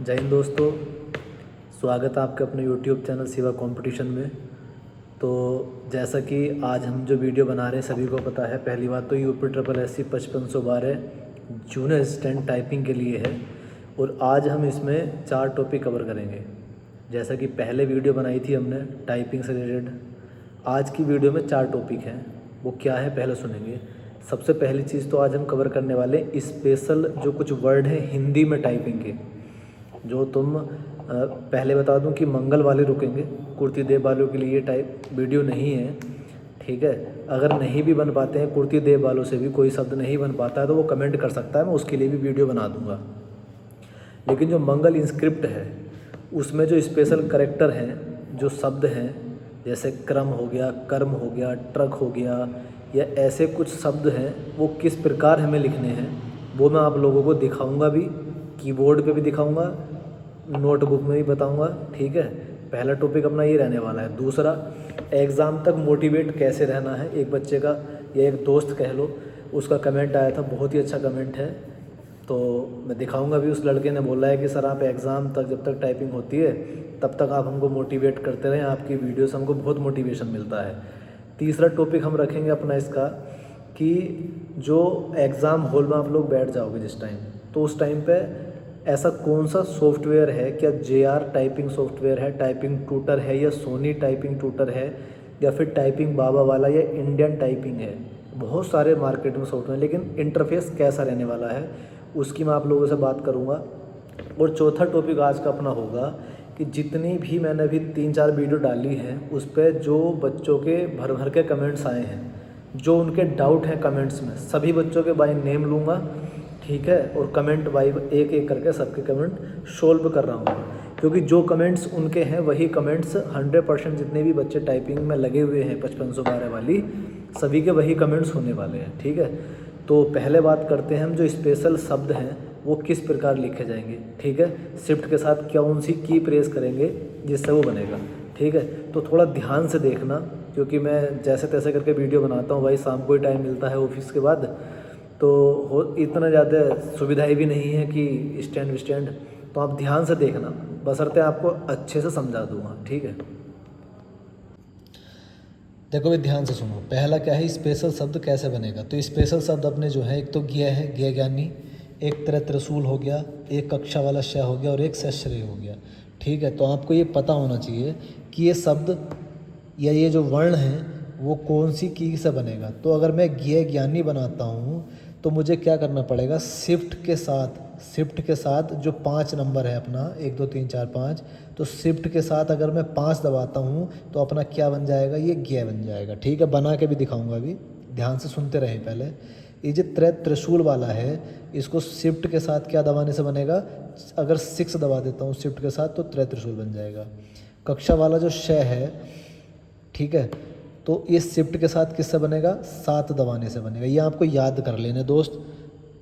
जय हिंद दोस्तों, स्वागत है आपके अपने YouTube चैनल शिवा कंपटीशन में। तो जैसा कि आज हम जो वीडियो बना रहे हैं सभी को पता है, पहली बात तो UPSSC 5512 जूनियर असिस्टेंट टाइपिंग के लिए है और आज हम इसमें 4 टॉपिक कवर करेंगे। जैसा कि पहले वीडियो बनाई थी हमने टाइपिंग से रिलेटेड, आज की वीडियो में 4 टॉपिक हैं। वो क्या है पहले सुनेंगे। सबसे पहली चीज़ तो आज हम कवर करने वाले स्पेशल जो कुछ वर्ड हैं हिंदी में टाइपिंग के, जो तुम पहले बता दूं कि मंगल वाले रुकेंगे, कुर्ती देव वालों के लिए टाइप वीडियो नहीं है, ठीक है। अगर नहीं भी बन पाते हैं, कुर्ती देव वालों से भी कोई शब्द नहीं बन पाता है तो वो कमेंट कर सकता है, मैं उसके लिए भी वीडियो बना दूंगा। लेकिन जो मंगल इंस्क्रिप्ट है उसमें जो स्पेशल करेक्टर हैं, जो शब्द हैं, जैसे क्रम हो गया, कर्म हो गया, ट्रक हो गया, या ऐसे कुछ शब्द हैं, वो किस प्रकार हमें लिखने हैं वो मैं आप लोगों को दिखाऊंगा भी, कीबोर्ड पे भी दिखाऊंगा, नोटबुक में भी बताऊंगा, ठीक है। पहला टॉपिक अपना ये रहने वाला है। दूसरा, एग्ज़ाम तक मोटिवेट कैसे रहना है। एक बच्चे का या एक दोस्त कह लो, उसका कमेंट आया था, बहुत ही अच्छा कमेंट है, तो मैं दिखाऊंगा भी। उस लड़के ने बोला है कि सर आप एग्ज़ाम तक जब तक टाइपिंग होती है तब तक आप हमको मोटिवेट करते रहें, आपकी वीडियो से हमको बहुत मोटिवेशन मिलता है। तीसरा टॉपिक हम रखेंगे अपना इसका कि जो एग्ज़ाम हॉल में आप लोग बैठ जाओगे जिस टाइम, तो उस टाइम पे ऐसा कौन सा सॉफ्टवेयर है, क्या JR टाइपिंग सॉफ्टवेयर है, टाइपिंग ट्यूटर है, या सोनी टाइपिंग ट्यूटर है, या फिर टाइपिंग बाबा वाला, या इंडियन टाइपिंग है। बहुत सारे मार्केट में सॉफ्टवेयर, लेकिन इंटरफेस कैसा रहने वाला है उसकी मैं आप लोगों से बात करूँगा। और चौथा टॉपिक आज का अपना होगा कि जितनी भी मैंने अभी 3-4 वीडियो डाली हैं उस पर जो बच्चों के भर भर के कमेंट्स आए हैं, जो उनके डाउट हैं कमेंट्स में, सभी बच्चों के बाय नेम लूँगा, ठीक है, और कमेंट बाय एक एक करके सबके कमेंट सोल्व कर रहा हूँ, क्योंकि जो कमेंट्स उनके हैं वही कमेंट्स 100% जितने भी बच्चे टाइपिंग में लगे हुए हैं 5512 वाली, सभी के वही कमेंट्स होने वाले हैं, ठीक है। तो पहले बात करते हैं हम जो स्पेशल शब्द हैं वो किस प्रकार लिखे जाएंगे, ठीक है। शिफ्ट के साथ कौन सी की प्रेस करेंगे जिससे वो बनेगा, ठीक है। तो थोड़ा ध्यान से देखना, क्योंकि मैं जैसे तैसे करके वीडियो बनाता हूँ भाई, शाम को ही टाइम मिलता है ऑफिस के बाद, तो इतना ज़्यादा सुविधाएं भी नहीं है कि स्टैंड विस्टैंड, तो आप ध्यान से देखना, बशर्ते आपको अच्छे से समझा दूँगा, ठीक है। देखो भाई ध्यान से सुनो। पहला क्या है, स्पेशल शब्द कैसे बनेगा। तो स्पेशल शब्द अपने जो है, एक तो ज्ञ है, ज्ञ ज्ञानी, एक तरह त्रिशूल हो गया, एक कक्षा वाला श हो गया, और एक सश्रय हो गया, ठीक है। तो आपको ये पता होना चाहिए कि ये शब्द या ये जो वर्ण हैं वो कौन सी की से बनेगा। तो अगर मैं ज्ञ ज्ञानी बनाता हूँ तो मुझे क्या करना पड़ेगा, शिफ्ट के साथ जो 5 नंबर है अपना, 1 2 3 4 5, तो शिफ्ट के साथ अगर मैं 5 दबाता हूँ तो अपना क्या बन जाएगा, ये ज्ञ बन जाएगा, ठीक है। बना के भी दिखाऊंगा अभी, ध्यान से सुनते रहें पहले। ये जो त्रिशूल वाला है, इसको शिफ्ट के साथ क्या दबाने से बनेगा, अगर 6 दबा देता हूँ शिफ्ट के साथ तो त्रिशूल बन जाएगा। कक्षा वाला जो श है, ठीक है, तो ये शिफ्ट के साथ किससे बनेगा, 7 दबाने से बनेगा। ये आपको याद कर लेने दोस्त,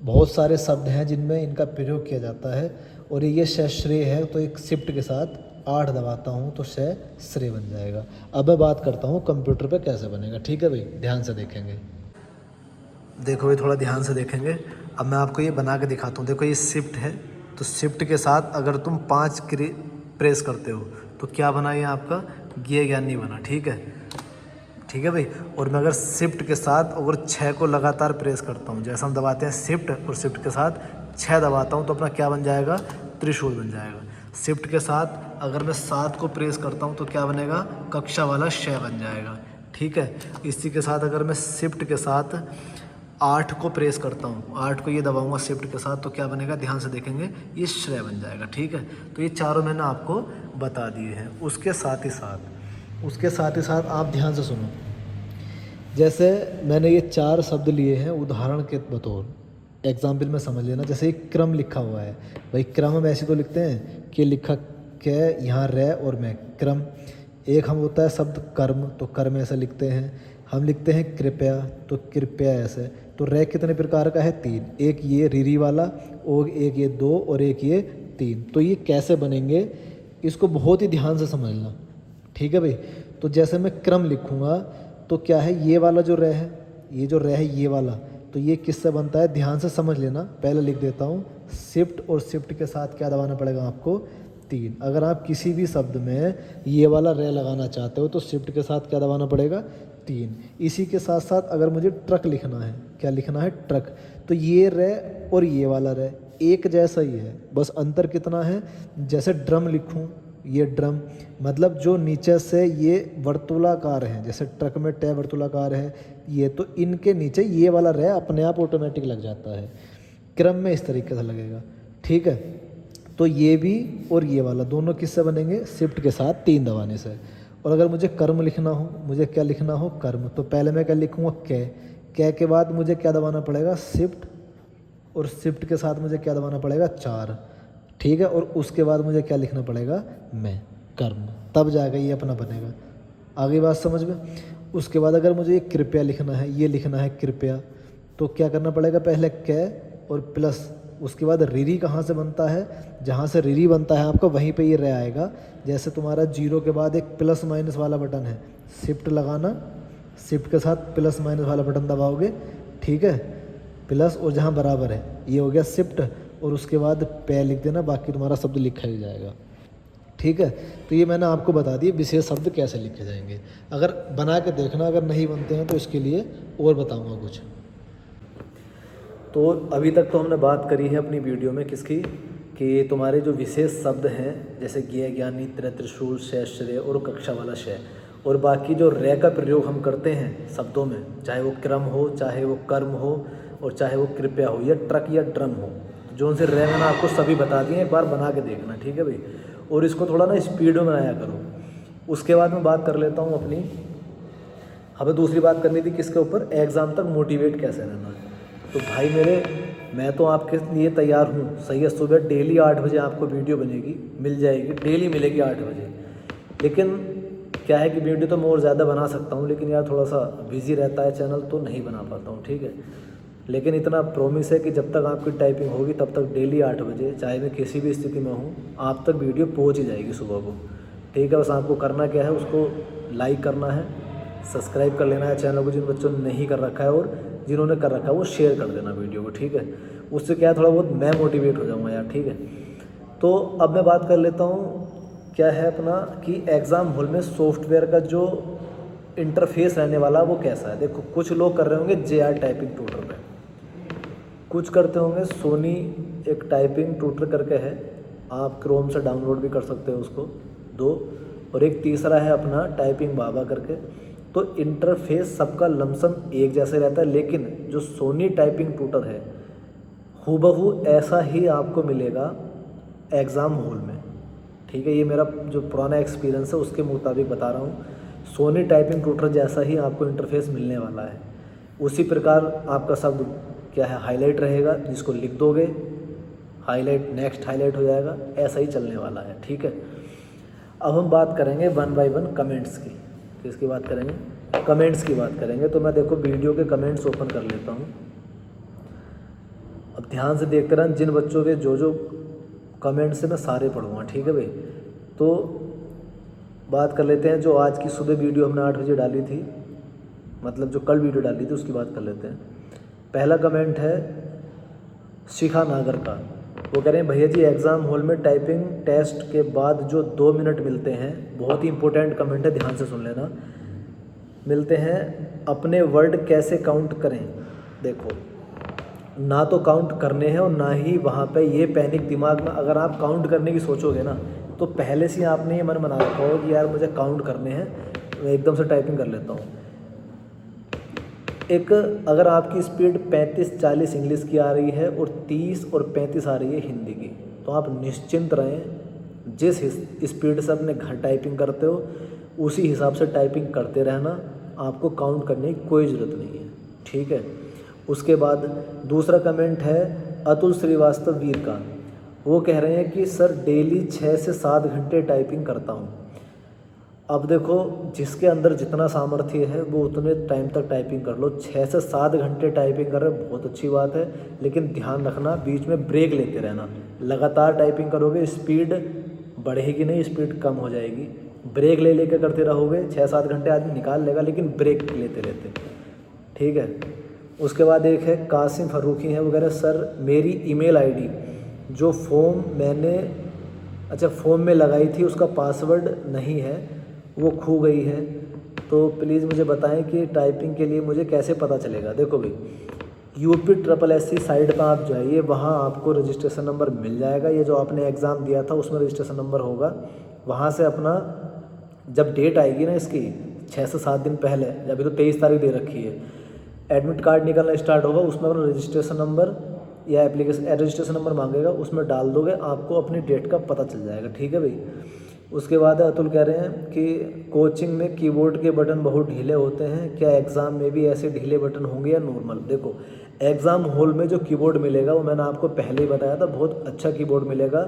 बहुत सारे शब्द हैं जिनमें इनका प्रयोग किया जाता है। और ये श्रेय है, तो एक शिफ्ट के साथ 8 दबाता हूँ तो श्रेय बन जाएगा। अब मैं बात करता हूँ कंप्यूटर पे कैसे बनेगा, ठीक है भाई, ध्यान से देखेंगे। देखो भाई थोड़ा ध्यान से देखेंगे। अब मैं आपको ये बना के दिखाता हूँ। देखो ये शिफ्ट है, तो शिफ्ट के साथ अगर तुम 5 प्रेस करते हो तो क्या बना, ये आपका ज्ञ ज्ञानी बना, ठीक है, ठीक है भाई। और मैं अगर शिफ्ट के साथ अगर 6 को लगातार प्रेस करता हूँ, जैसा हम दबाते हैं शिफ्ट, और शिफ्ट के साथ 6 दबाता हूँ तो अपना क्या बन जाएगा, त्रिशूल बन जाएगा। शिफ्ट के साथ अगर मैं 7 को प्रेस करता हूँ तो क्या बनेगा, कक्षा वाला श बन जाएगा, ठीक है। इसी के साथ अगर मैं शिफ्ट के साथ 8 को प्रेस करता हूँ, 8 को ये दबाऊंगा शिफ्ट के साथ तो क्या बनेगा, ध्यान से देखेंगे, ये श्रेय बन जाएगा, ठीक है। तो ये चारों मैंने आपको बता दिए हैं। उसके साथ ही साथ आप ध्यान से सुनो। जैसे मैंने ये 4 शब्द लिए हैं उदाहरण के बतौर, एग्जाम्पल में समझ लेना। जैसे एक क्रम लिखा हुआ है भाई, क्रम हम ऐसे तो लिखते हैं कि लिखा कै यहाँ रे और मैं, क्रम। एक हम होता है शब्द कर्म, तो कर्म ऐसे लिखते हैं। हम लिखते हैं कृपया, तो कृपया ऐसे। तो रे कितने प्रकार का है, 3, एक ये रीरी वाला, और एक ये 2, और एक ये 3। तो ये कैसे बनेंगे इसको बहुत ही ध्यान से समझना, ठीक है भाई। तो जैसे मैं क्रम लिखूँगा तो क्या है, ये वाला जो रे है, ये जो रे है ये वाला, तो ये किससे बनता है, ध्यान से समझ लेना। पहले लिख देता हूँ, शिफ्ट और शिफ्ट के साथ क्या दबाना पड़ेगा आपको, 3। अगर आप किसी भी शब्द में ये वाला रे लगाना चाहते हो तो शिफ्ट के साथ क्या दबाना पड़ेगा, 3। इसी के साथ साथ अगर मुझे ट्रक लिखना है, क्या लिखना है, ट्रक, तो ये रे और ये वाला रे एक जैसा ही है, बस अंतर कितना है, जैसे ड्रम लिखूं, ये ड्रम मतलब जो नीचे से ये वर्तुलाकार है, जैसे ट्रक में टे वर्तुलाकार है ये, तो इनके नीचे ये वाला रे अपने आप ऑटोमेटिक लग जाता है, क्रम में इस तरीके से लगेगा, ठीक है। तो ये भी और ये वाला दोनों किससे बनेंगे, शिफ्ट के साथ 3 दबाने से। और अगर मुझे कर्म लिखना हो, मुझे क्या लिखना हो, कर्म, तो पहले मैं क्या लिखूँगा, कै के बाद मुझे क्या दबाना पड़ेगा, शिफ्ट, और शिफ्ट के साथ मुझे क्या दबाना पड़ेगा, 4, ठीक है। और उसके बाद मुझे क्या लिखना पड़ेगा, मैं, कर्म, तब जाकर ये अपना बनेगा। आगे बात समझ में। उसके बाद अगर मुझे ये कृपया लिखना है, ये लिखना है कृपया, तो क्या करना पड़ेगा, पहले कै और प्लस, उसके बाद रीरी कहाँ से बनता है, जहाँ से रीरी बनता है आपका वहीं पे ये रह आएगा। जैसे तुम्हारा 0 के बाद एक प्लस माइनस वाला बटन है, शिफ्ट लगाना, शिफ्ट के साथ प्लस माइनस वाला बटन दबाओगे, ठीक है, प्लस, और जहाँ बराबर है ये हो गया शिफ्ट, और उसके बाद पे लिख देना, बाकी तुम्हारा शब्द लिखा ही जाएगा, ठीक है। तो ये मैंने आपको बता दिया विशेष शब्द कैसे लिखे जाएंगे। अगर बना के देखना, अगर नहीं बनते हैं तो इसके लिए और बताऊंगा कुछ। तो अभी तक तो हमने बात करी है अपनी वीडियो में किसकी, कि तुम्हारे जो विशेष शब्द हैं जैसे ज्ञ, ज्ञानी, त्रिशूल, शय, श्रेय और कक्षा वाला शय, और बाकी जो रे का प्रयोग हम करते हैं शब्दों में, चाहे वो क्रम हो, चाहे वो कर्म हो, और चाहे वो कृपया हो, या ट्रक या ड्रम हो, जो उनसे रे मैंने आपको सभी बता दिए, एक बार बना के देखना, ठीक है भाई। और इसको थोड़ा ना स्पीड में बनाया करो। उसके बाद मैं बात कर लेता हूँ अपनी, हमें दूसरी बात करनी थी किसके ऊपर, एग्ज़ाम तक मोटिवेट कैसे रहना है। तो भाई मेरे, मैं तो आपके लिए तैयार हूँ, सही है। सुबह डेली 8 बजे आपको वीडियो बनेगी, मिल जाएगी, डेली मिलेगी 8 बजे। लेकिन क्या है कि वीडियो तो मैं और ज़्यादा बना सकता हूँ, लेकिन यार थोड़ा सा बिजी रहता है चैनल, तो नहीं बना पाता हूँ, ठीक है। लेकिन इतना प्रॉमिस है कि जब तक आपकी टाइपिंग होगी तब तक डेली 8 बजे, चाहे मैं किसी भी स्थिति में हूँ, आप तक वीडियो पहुँच ही जाएगी सुबह को, ठीक है। बस आपको करना क्या है, उसको लाइक करना है, सब्सक्राइब कर लेना है चैनल को जिन बच्चों ने नहीं कर रखा है, और जिन्होंने कर रखा है वो शेयर कर देना वीडियो को, ठीक है। उससे क्या है, थोड़ा बहुत मैं मोटिवेट हो जाऊँगा यार, ठीक है। तो अब मैं बात कर लेता हूँ क्या है अपना, कि एग्ज़ाम हॉल में सॉफ्टवेयर का जो इंटरफेस रहने वाला वो कैसा है। देखो, कुछ लोग कर रहे होंगे JR टाइपिंग ट्यूटर पे, कुछ करते होंगे सोनी एक टाइपिंग ट्यूटर करके है, आप क्रोम से डाउनलोड भी कर सकते हो उसको, 2, और एक तीसरा है अपना टाइपिंग बाबा करके। तो इंटरफेस सबका लमसम एक जैसे रहता है, लेकिन जो सोनी टाइपिंग ट्यूटर है हूबहू ऐसा ही आपको मिलेगा एग्ज़ाम हॉल में, ठीक है। ये मेरा जो पुराना एक्सपीरियंस है उसके मुताबिक बता रहा हूँ, सोनी टाइपिंग ट्यूटर जैसा ही आपको इंटरफेस मिलने वाला है। उसी प्रकार आपका शब्द क्या है, हाईलाइट रहेगा, जिसको लिख दोगे हाईलाइट, नेक्स्ट हाईलाइट हो जाएगा, ऐसा ही चलने वाला है, ठीक है। अब हम बात करेंगे 1 बाय 1 कमेंट्स की। किसकी बात करेंगे, कमेंट्स की बात करेंगे। तो मैं देखो वीडियो के कमेंट्स ओपन कर लेता हूँ, अब ध्यान से देखते रहना, जिन बच्चों के जो जो कमेंट्स से मैं सारे पढ़ूँगा, ठीक है भाई। तो बात कर लेते हैं, जो आज की सुबह वीडियो हमने 8 बजे डाली थी, मतलब जो कल वीडियो डाली थी उसकी बात कर लेते हैं। पहला कमेंट है शिखा नागर का, वो कह रहे हैं भैया जी एग्ज़ाम हॉल में टाइपिंग टेस्ट के बाद जो 2 मिनट मिलते हैं, बहुत ही इंपॉर्टेंट कमेंट है, ध्यान से सुन लेना, मिलते हैं, अपने वर्ड कैसे काउंट करें। देखो, ना तो काउंट करने हैं और ना ही वहाँ पे ये पैनिक दिमाग में, अगर आप काउंट करने की सोचोगे ना तो पहले से आपने ये मन बना रखा हो कि यार मुझे काउंट करने हैं, मैं एकदम से टाइपिंग कर लेता हूँ। एक, अगर आपकी स्पीड 35-40 इंग्लिश की आ रही है और 30 और 35 आ रही है हिंदी की, तो आप निश्चिंत रहें, जिस स्पीड से अपने घर टाइपिंग करते हो उसी हिसाब से टाइपिंग करते रहना, आपको काउंट करने की कोई ज़रूरत नहीं है, ठीक है। उसके बाद दूसरा कमेंट है अतुल श्रीवास्तव वीर का, वो कह रहे हैं कि सर डेली 6 से 7 घंटे टाइपिंग करता हूँ। अब देखो, जिसके अंदर जितना सामर्थ्य है वो उतने टाइम तक टाइपिंग कर लो। 6 से 7 घंटे टाइपिंग कर रहे, बहुत अच्छी बात है, लेकिन ध्यान रखना बीच में ब्रेक लेते रहना। लगातार टाइपिंग करोगे स्पीड बढ़ेगी नहीं, स्पीड कम हो जाएगी। ब्रेक ले लेकर करते रहोगे, 6-7 घंटे आदमी निकाल लेगा, लेकिन ब्रेक लेते लेते, ठीक है। उसके बाद एक है कासिम फ़ारूकी हैं वगैरह, सर मेरी ईमेल आईडी जो फॉर्म में लगाई थी उसका पासवर्ड नहीं है, वो खो गई है, तो प्लीज़ मुझे बताएं कि टाइपिंग के लिए मुझे कैसे पता चलेगा। देखो भाई, UPSSC साइट पर आप जाइए, वहाँ आपको रजिस्ट्रेशन नंबर मिल जाएगा। ये जो आपने एग्ज़ाम दिया था उसमें रजिस्ट्रेशन नंबर होगा, वहाँ से अपना जब डेट आएगी ना इसकी 6 से 7 दिन पहले, अभी तो 23 तारीख दे रखी है, एडमिट कार्ड निकलना स्टार्ट होगा, उसमें अपना रजिस्ट्रेशन नंबर या एप्लीकेशन रजिस्ट्रेशन नंबर मांगेगा, उसमें डाल दोगे, आपको अपनी डेट का पता चल जाएगा। ठीक है भाई। उसके बाद अतुल कह रहे हैं कि कोचिंग में कीबोर्ड के बटन बहुत ढीले होते हैं, क्या एग्ज़ाम में भी ऐसे ढीले बटन होंगे या नॉर्मल? देखो, एग्ज़ाम हॉल में जो कीबोर्ड मिलेगा वो मैंने आपको पहले ही बताया था, बहुत अच्छा कीबोर्ड मिलेगा,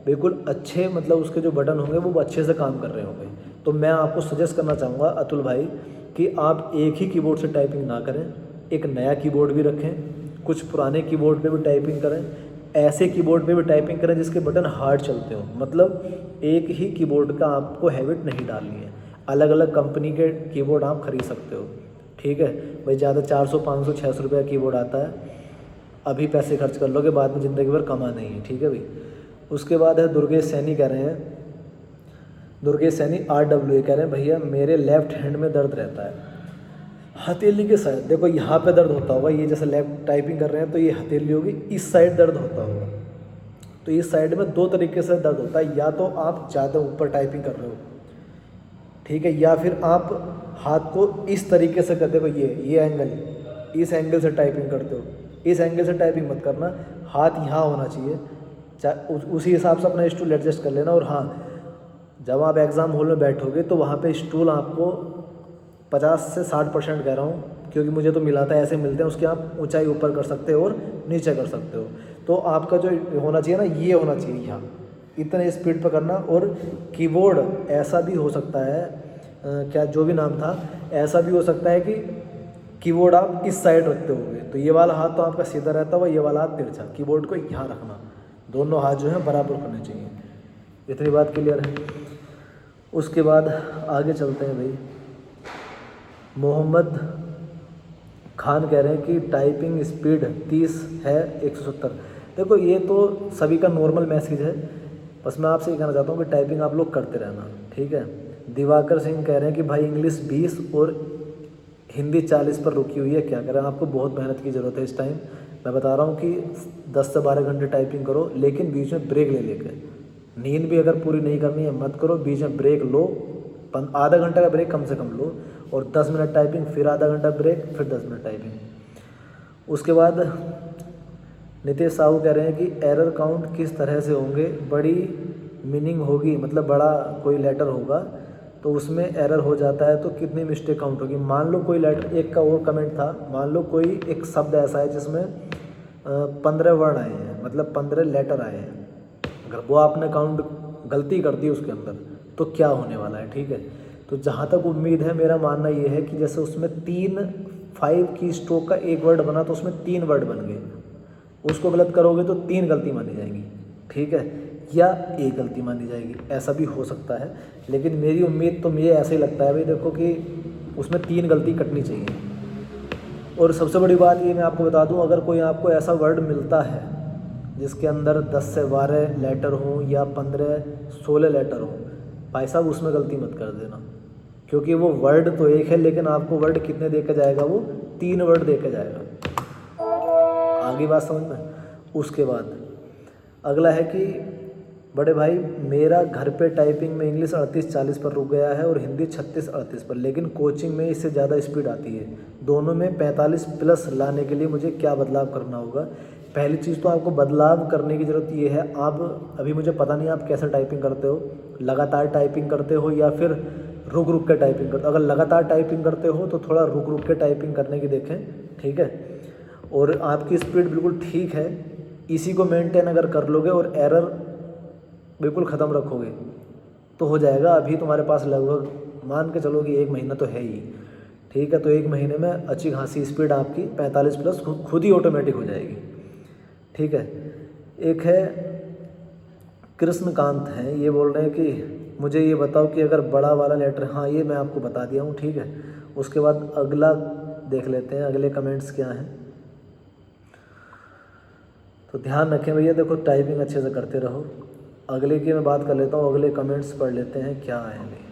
बिल्कुल अच्छे, मतलब उसके जो बटन होंगे वो अच्छे से काम कर रहे होंगे। तो मैं आपको सजेस्ट करना चाहूँगा अतुल भाई कि आप एक ही कीबोर्ड से टाइपिंग ना करें, एक नया कीबोर्ड भी रखें, कुछ पुराने कीबोर्ड पे भी टाइपिंग करें, ऐसे कीबोर्ड पे भी टाइपिंग करें जिसके बटन हार्ड चलते हो। मतलब एक ही कीबोर्ड का आपको हैबिट नहीं डालनी है, अलग अलग कंपनी के कीबोर्ड आप खरीद सकते हो। ठीक है भाई, ज़्यादा 400 500 600 रुपये का कीबोर्ड आता है, अभी पैसे खर्च कर लोगे, बाद में ज़िंदगी भर कमा नहीं है। ठीक है भाई। उसके बाद है दुर्गेश सैनी कह रहे हैं, दुर्गेश सैनी RWA कह रहे हैं, भैया मेरे लेफ़्ट हैंड में दर्द रहता है, हथेली के साइड, देखो यहाँ पे दर्द होता होगा, ये जैसे लेफ्ट टाइपिंग कर रहे हैं तो ये हथेली होगी, इस साइड दर्द होता होगा। तो इस साइड में 2 तरीके से दर्द होता है, या तो आप ज़्यादा ऊपर टाइपिंग कर रहे हो, ठीक है, या फिर आप हाथ को इस तरीके से करते हो, ये एंगल, इस एंगल से टाइपिंग करते हो, इस एंगल से टाइपिंग मत करना, हाथ यहाँ होना चाहिए, उसी हिसाब से अपना स्टूल एडजस्ट कर लेना। और हाँ, जब आप एग्ज़ाम हॉल में बैठोगे तो वहाँ पे स्टूल आपको 50 से 60% कह रहा हूँ, क्योंकि मुझे तो मिला था, ऐसे मिलते हैं, उसकी आप ऊंचाई ऊपर कर सकते हो और नीचे कर सकते हो। तो आपका जो होना चाहिए ना, ये होना चाहिए यहाँ, इतने स्पीड पर करना। और कीबोर्ड ऐसा भी हो सकता है, क्या जो भी नाम था, ऐसा भी हो सकता है कि कीबोर्ड आप इस साइड रखते होगे तो ये वाला हाथ तो आपका सीधा रहता हुआ, ये वाला हाथ तिरछा, कीबोर्ड को यहाँ रखना, दोनों हाथ जो हैं बराबर होने चाहिए। इतनी बात क्लियर है। उसके बाद आगे चलते हैं भाई। मोहम्मद खान कह रहे हैं कि टाइपिंग स्पीड 30 है 170। देखो, ये तो सभी का नॉर्मल मैसेज है, बस मैं आपसे ये कहना चाहता हूँ कि टाइपिंग आप लोग करते रहना। ठीक है। दिवाकर सिंह कह रहे हैं कि भाई इंग्लिश 20 और हिंदी 40 पर रुकी हुई है, क्या करें? आपको बहुत मेहनत की ज़रूरत है इस टाइम। मैं बता रहा हूँ कि 10 से 12 घंटे टाइपिंग करो, लेकिन बीच में ब्रेक ले लेकर। नींद भी अगर पूरी नहीं करनी है मत करो, बीच में ब्रेक लो, आधा घंटा का ब्रेक कम से कम लो, और 10 मिनट टाइपिंग, फिर आधा घंटा ब्रेक, फिर 10 मिनट टाइपिंग। उसके बाद नितेश साहू कह रहे हैं कि एरर काउंट किस तरह से होंगे? बड़ी मीनिंग होगी, मतलब बड़ा कोई लेटर होगा तो उसमें एरर हो जाता है तो कितनी मिस्टेक काउंट होगी? मान लो कोई लेटर, एक का और कमेंट था, मान लो कोई एक शब्द ऐसा है जिसमें 15 वर्ण आए हैं, मतलब 15 लेटर आए हैं, अगर वो आपने काउंट गलती कर दी उसके अंदर तो क्या होने वाला है? ठीक है। तो जहाँ तक उम्मीद है, मेरा मानना ये है कि जैसे उसमें 5 की स्ट्रोक का एक वर्ड बना तो उसमें 3 वर्ड बन गए, उसको गलत करोगे तो 3 गलती मानी जाएगी। ठीक है, या एक गलती मानी जाएगी, ऐसा भी हो सकता है, लेकिन मेरी उम्मीद तो मुझे ऐसे ही लगता है भाई, देखो कि उसमें 3 गलती कटनी चाहिए। और सबसे बड़ी बात ये मैं आपको बता दूं, अगर कोई आपको ऐसा वर्ड मिलता है जिसके अंदर 10 से 12 लेटर हों या 15-16 लेटर हों, भाई साहब उसमें गलती मत कर देना, क्योंकि वो वर्ड तो एक है, लेकिन आपको वर्ड कितने दे के जाएगा? वो 3 वर्ड दे के जाएगा। आगे बात समझ में? उसके बाद अगला है कि बड़े भाई मेरा घर पे टाइपिंग में इंग्लिश 38-40 पर रुक गया है और हिंदी 36-38 पर, लेकिन कोचिंग में इससे ज़्यादा स्पीड आती है। दोनों में 45+ लाने के लिए मुझे क्या बदलाव करना होगा? पहली चीज़ तो आपको बदलाव करने की ज़रूरत ये है, आप अभी मुझे पता नहीं आप कैसे टाइपिंग करते हो, लगातार टाइपिंग करते हो या फिर रुक रुक के टाइपिंग करते हो? अगर लगातार टाइपिंग करते हो तो थोड़ा रुक रुक के टाइपिंग करने की देखें। ठीक है। और आपकी स्पीड बिल्कुल ठीक है, इसी को मेंटेन अगर कर लोगे और एरर बिल्कुल ख़त्म रखोगे तो हो जाएगा। अभी तुम्हारे पास लगभग मान के चलो कि 1 महीना तो है ही। ठीक है, तो 1 महीने में अच्छी खासी स्पीड आपकी 45+ खुद ही ऑटोमेटिक हो जाएगी। ठीक है। एक है कृष्णकांत हैं, ये बोल रहे हैं कि मुझे ये बताओ कि अगर बड़ा वाला लेटर, हाँ ये मैं आपको बता दिया हूँ। ठीक है। उसके बाद अगला देख लेते हैं अगले कमेंट्स क्या हैं। तो ध्यान रखें भैया, देखो टाइपिंग अच्छे से करते रहो। अगले की मैं बात कर लेता हूँ, अगले कमेंट्स पढ़ लेते हैं क्या आएंगे।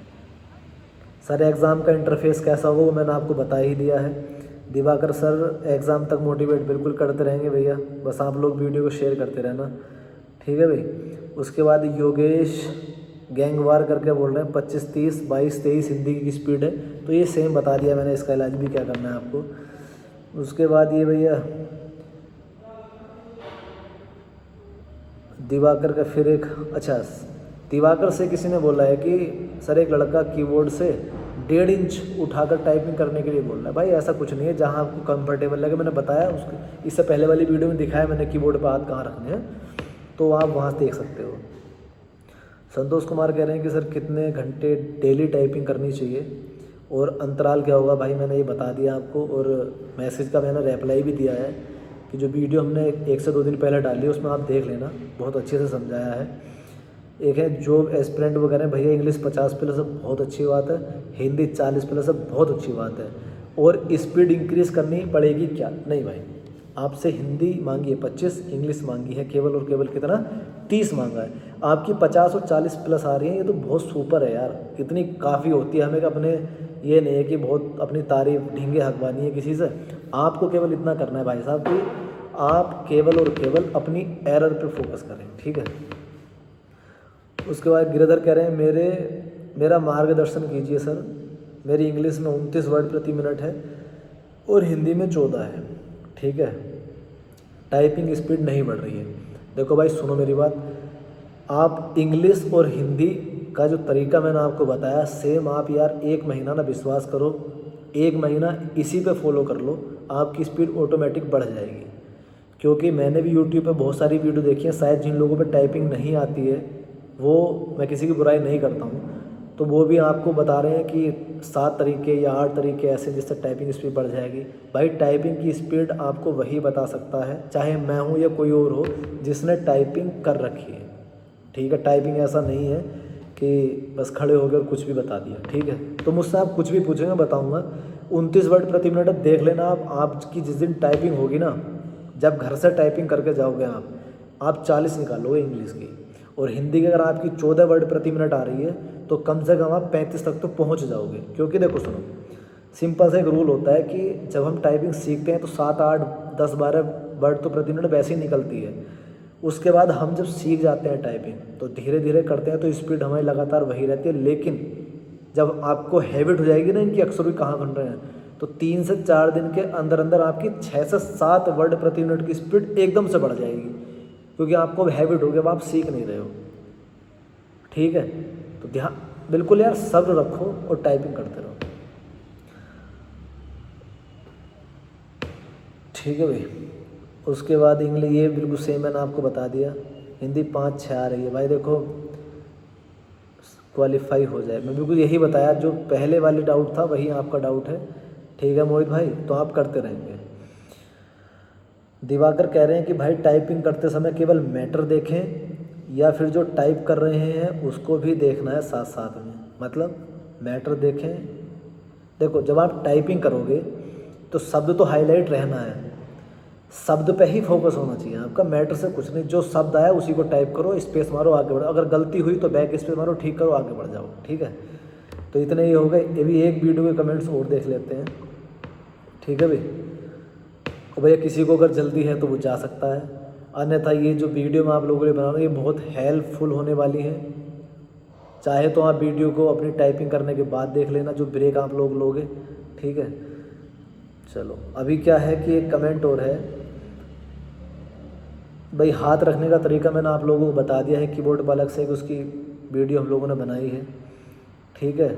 सर एग्ज़ाम का इंटरफेस कैसा होगा वो मैंने आपको बता ही दिया है। दिवाकर सर एग्ज़ाम तक मोटिवेट बिल्कुल करते रहेंगे भैया, बस आप लोग वीडियो को शेयर करते रहना, ठीक है भाई। उसके बाद योगेश गैंगवार करके बोल रहे हैं 25, 30, 22, 23 हिंदी की स्पीड है, तो ये सेम बता दिया मैंने, इसका इलाज भी क्या करना है आपको। उसके बाद ये भैया दिवाकर का फिर एक, अच्छा दिवाकर से किसी ने बोला है कि सर एक लड़का कीबोर्ड से 1.5 इंच उठाकर टाइपिंग करने के लिए बोल रहा है। भाई ऐसा कुछ नहीं है, जहाँ आपको कंफर्टेबल लगे, मैंने बताया उसको, इससे पहले वाली वीडियो में दिखाया मैंने कीबोर्ड पर हाथ कहाँ रखने हैं, तो आप वहाँ से देख सकते हो। संतोष कुमार कह रहे हैं कि सर कितने घंटे डेली टाइपिंग करनी चाहिए और अंतराल क्या होगा। भाई मैंने ये बता दिया आपको, और मैसेज का मैंने रिप्लाई भी दिया है कि जो वीडियो हमने 1 से 2 दिन पहले डाली है उसमें आप देख लेना, बहुत अच्छे से समझाया है। एक है जॉब एस्पिरेंट वगैरह, भैया इंग्लिश 50+ बहुत अच्छी बात है, हिंदी 40+ बहुत अच्छी बात है। और स्पीड इंक्रीज़ करनी पड़ेगी क्या? नहीं भाई, आपसे हिंदी मांगी है 25, इंग्लिश मांगी है केवल और केवल कितना 30 मांगा है, आपकी 50 और 40+ आ रही है, ये तो बहुत सुपर है यार, इतनी काफ़ी होती है। हमें अपने ये नहीं है कि बहुत अपनी तारीफ ढींगे हकवानी है किसी से, आपको केवल इतना करना है भाई साहब कि आप केवल और केवल अपनी एरर पे फोकस करें, ठीक है। उसके बाद गिरधर कह रहे हैं मेरा मार्गदर्शन कीजिए सर, मेरी इंग्लिश में 29 वर्ड प्रति मिनट है और हिंदी में 14 है, ठीक है, टाइपिंग स्पीड नहीं बढ़ रही है। देखो भाई सुनो मेरी बात, आप इंग्लिश और हिंदी का जो तरीका मैंने आपको बताया सेम आप यार 1 महीना ना विश्वास करो, 1 महीना इसी पे फॉलो कर लो, आपकी स्पीड ऑटोमेटिक बढ़ जाएगी। क्योंकि मैंने भी यूट्यूब पे बहुत सारी वीडियो देखी है, शायद जिन लोगों पे टाइपिंग नहीं आती है वो, मैं किसी की बुराई नहीं करता हूँ, तो वो भी आपको बता रहे हैं कि 7 तरीके या 8 तरीके ऐसे जिससे टाइपिंग स्पीड बढ़ जाएगी। भाई टाइपिंग की स्पीड आपको वही बता सकता है, चाहे मैं हूँ या कोई और हो, जिसने टाइपिंग कर रखी है, ठीक है। टाइपिंग ऐसा नहीं है कि बस खड़े हो गए और कुछ भी बता दिया, ठीक है। तो मुझसे आप कुछ भी पूछेंगे बताऊँगा। 29 वर्ड प्रति मिनट देख लेना आप, आपकी जिस दिन टाइपिंग होगी ना, जब घर से टाइपिंग करके जाओगे आप 40 निकालोगे इंग्लिश की, और हिंदी की अगर आपकी 14 वर्ड प्रति मिनट आ रही है तो कम से कम आप 35 तक तो पहुंच जाओगे। क्योंकि देखो सुनो, सिंपल सा एक रूल होता है कि जब हम टाइपिंग सीखते हैं तो 7, 8, 10, 12 वर्ड तो प्रति मिनट वैसे ही निकलती है। उसके बाद हम जब सीख जाते हैं टाइपिंग तो धीरे धीरे करते हैं तो स्पीड हमारी लगातार वही रहती है। लेकिन जब आपको हैबिट हो जाएगी ना इनकी अक्षर भी कहाँ बन रहे हैं, तो 3 से 4 दिन के अंदर अंदर आपकी 6 से 7 वर्ड प्रति मिनट की स्पीड एकदम से बढ़ जाएगी, क्योंकि आपको हैबिट हो गया, अब आप सीख नहीं रहे हो, ठीक है। तो ध्यान बिल्कुल यार सब्र रखो और टाइपिंग करते रहो, ठीक है भाई। उसके बाद इंग्लिश ये बिल्कुल सेम मैंने आपको बता दिया, हिंदी 5, 6 आ रही है भाई, देखो क्वालिफाई हो जाए, मैं बिल्कुल यही बताया, जो पहले वाली डाउट था वही आपका डाउट है, ठीक है मोहित भाई, तो आप करते रहेंगे। दिवाकर कह रहे हैं कि भाई टाइपिंग करते समय केवल मैटर देखें या फिर जो टाइप कर रहे हैं उसको भी देखना है साथ साथ में, मतलब मैटर देखें। देखो जब आप टाइपिंग करोगे तो शब्द तो हाईलाइट रहना है, शब्द पे ही फोकस होना चाहिए आपका, मैटर से कुछ नहीं। जो शब्द आया उसी को टाइप करो, स्पेस मारो, आगे बढ़ो, अगर गलती हुई तो बैक स्पेस मारो, ठीक करो, आगे बढ़ जाओ, ठीक है। तो इतने ही हो गए। ये भी एक वीडियो के कमेंट्स और देख लेते हैं, ठीक है भाई। और भैया किसी को अगर जल्दी है तो वो जा सकता है, अन्यथा ये जो वीडियो मैं आप लोगों के लिए बना रहा हूँ ये बहुत हेल्पफुल होने वाली है। चाहे तो आप वीडियो को अपनी टाइपिंग करने के बाद देख लेना, जो ब्रेक आप लोग लोगे, ठीक है। चलो अभी क्या है कि एक कमेंट और है भाई, हाथ रखने का तरीका मैंने आप लोगों को बता दिया है, कीबोर्ड पर अलग से उसकी वीडियो हम लोगों ने बनाई है, ठीक है।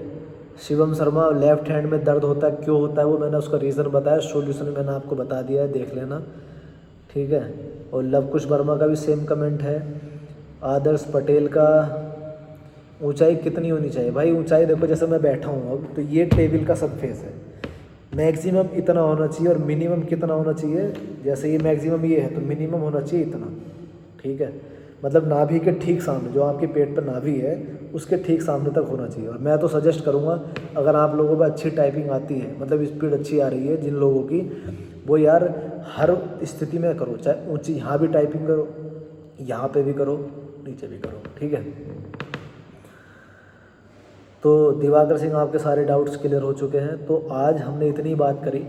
शिवम शर्मा, लेफ्ट हैंड में दर्द होता है, क्यों होता है वो मैंने उसका रीज़न बताया, सॉल्यूशन मैंने आपको बता दिया है, देख लेना, ठीक है। और लवकुश वर्मा का भी सेम कमेंट है। आदर्श पटेल का, ऊंचाई कितनी होनी चाहिए? भाई ऊंचाई देखो, जैसे मैं बैठा हूँ अब, तो ये टेबल का सरफेस है, मैक्सिमम इतना होना चाहिए और मिनिमम कितना होना चाहिए, जैसे ये मैक्सिमम ये है तो मिनिमम होना चाहिए इतना, ठीक है। मतलब नाभि के ठीक सामने, जो आपके पेट पर नाभि है उसके ठीक सामने तक होना चाहिए। और मैं तो सजेस्ट करूँगा, अगर आप लोगों को अच्छी टाइपिंग आती है, मतलब स्पीड अच्छी आ रही है जिन लोगों की, वो यार हर स्थिति में करो, चाहे ऊंची यहाँ भी टाइपिंग करो, यहाँ पे भी करो, नीचे भी करो, ठीक है। तो दिवाकर सिंह, आपके सारे डाउट्स क्लियर हो चुके हैं। तो आज हमने इतनी बात करी,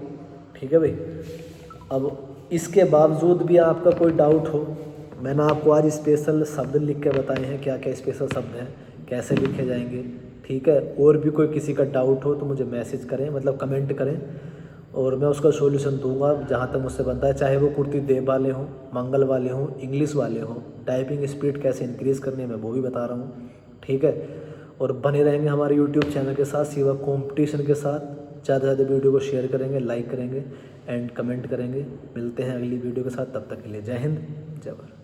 ठीक है भाई। अब इसके बावजूद भी आपका कोई डाउट हो, मैंने आपको आज स्पेशल शब्द लिख के बताए हैं, क्या क्या स्पेशल शब्द हैं, कैसे लिखे जाएंगे, ठीक है। और भी कोई किसी का डाउट हो तो मुझे मैसेज करें, मतलब कमेंट करें, और मैं उसका सॉल्यूशन दूंगा जहाँ तक मुझसे बनता है। चाहे वो कुर्ती देव वाले हों, मंगल वाले हों, इंग्लिश वाले हों, टाइपिंग स्पीड कैसे इंक्रीज़ करनी है मैं वो भी बता रहा हूँ, ठीक है। और बने रहेंगे हमारे यूट्यूब चैनल के साथ, सिवा कंपटीशन के साथ। ज़्यादा से ज़्यादा वीडियो को शेयर करेंगे, लाइक करेंगे एंड कमेंट करेंगे। मिलते हैं अगली वीडियो के साथ, तब तक के लिए जय हिंद, जय भारत।